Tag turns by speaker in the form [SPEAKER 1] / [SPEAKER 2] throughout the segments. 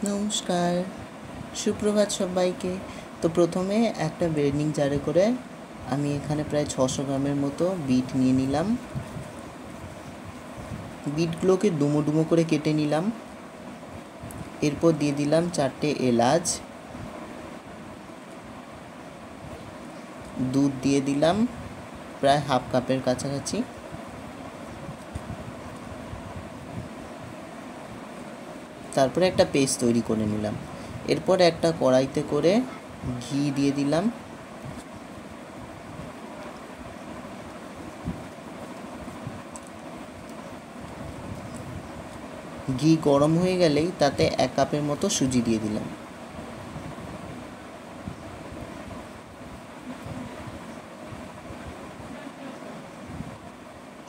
[SPEAKER 1] নমস্কার, সুপ্রভাত সবাইকে। তো প্রথমে একটা ব্লেন্ডিং জারে করে আমি এখানে প্রায় 600 গ্রামের মতো বিট নিয়ে নিলাম। বিটগুলোকে ডুমো ডুমো করে কেটে নিলাম। এরপর দিয়ে দিলাম 4টে এলাচ, দুধ দিয়ে দিলাম প্রায় হাফ কাপের কাছাকাছি, তারপরে একটা পেস্ট তৈরি করে নিলাম। এরপর একটা কড়াইতে করে ঘি দিয়ে দিলাম। ঘি গরম হয়ে গেলেই তাতে 1 কাপের মতো সুজি দিয়ে দিলাম।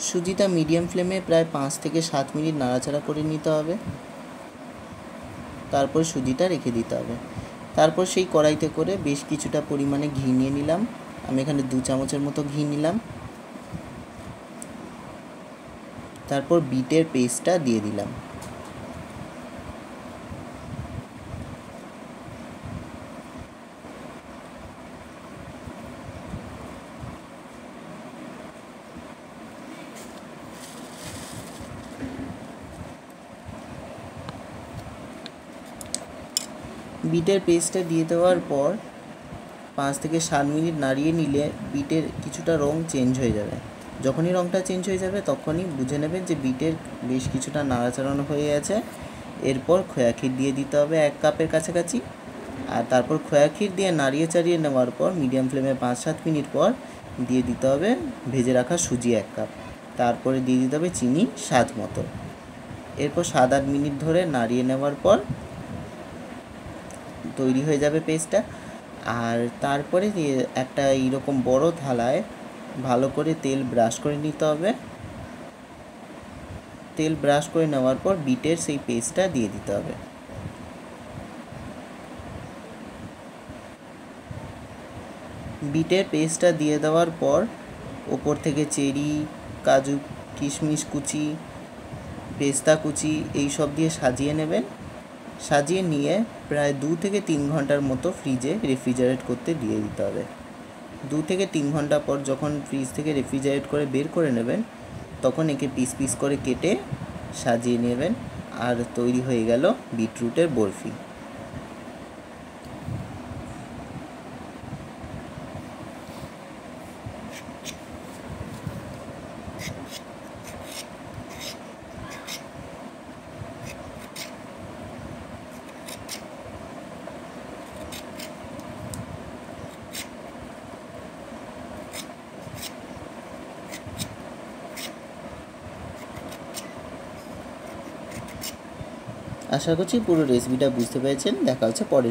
[SPEAKER 1] সুজিটা মিডিয়াম ফ্লেমে প্রায় 5 থেকে 7 মিনিট নাড়াচাড়া করে নিতে হবে। তারপর সুজিটা রেখে দিতে হবে। তারপর সেই কড়াইতে করে বেশ কিছুটা পরিমাণে ঘি নিয়ে নিলাম। আমি এখানে 2 চামচের মতো ঘি নিলাম। তারপর বিটের পেস্টটা দিয়ে দিলাম। বিটের পেস্টটা দিয়ে দেওয়ার পর 5 থেকে 7 মিনিট নাড়িয়ে নিলে বিটের কিছুটা রং চেঞ্জ হয়ে যাবে। যখনই রংটা চেঞ্জ হয়ে যাবে তখনই বুঝে নেবেন যে বিটের বেশ কিছুটা নাড়াচাড়ানো হয়ে গেছে। এরপর খোয়া ক্ষীর দিয়ে দিতে হবে 1 কাপের কাছাকাছি। আর তারপর খোয়া ক্ষীর দিয়ে নাড়িয়ে চাড়িয়ে নেওয়ার পর মিডিয়াম ফ্লেমে 5-7 মিনিট পর দিয়ে দিতে হবে ভেজে রাখা সুজি 1 কাপ। তারপরে দিয়ে দিতে হবে চিনি স্বাদ মতো। এরপর 7-8 মিনিট ধরে নাড়িয়ে নেওয়ার পর তৈরি হয়ে যাবে পেস্টটা। আর তারপরে একটা এইরকম বড় থালায় ভালো করে তেল ব্রাশ করে নিতে হবে। তেল ব্রাশ করে নেওয়ার পর বিটের সেই পেস্টটা দিয়ে দিতে হবে। বিটের পেস্টটা দিয়ে দেওয়ার পর ওপর থেকে চেরি, কাজু, কিশমিশ কুচি, পেস্তা কুচি এই সব দিয়ে সাজিয়ে নেবেন। সাজিয়ে নিয়ে প্রায় 2 থেকে 3 ঘন্টার মতো ফ্রিজে রেফ্রিজারেট করতে দিয়ে দিতে হবে। 2 থেকে 3 ঘন্টা পর যখন ফ্রিজ থেকে রেফ্রিজারেট করে বের করে নেবেন তখন একে পিস পিস করে কেটে সাজিয়ে নেবেন। আর তৈরি হয়ে গেল বিটরুটের বরফি। আশা করছি পুরো রেসিপিটা বুঝতে পেরেছেন। দেখা হচ্ছে পরের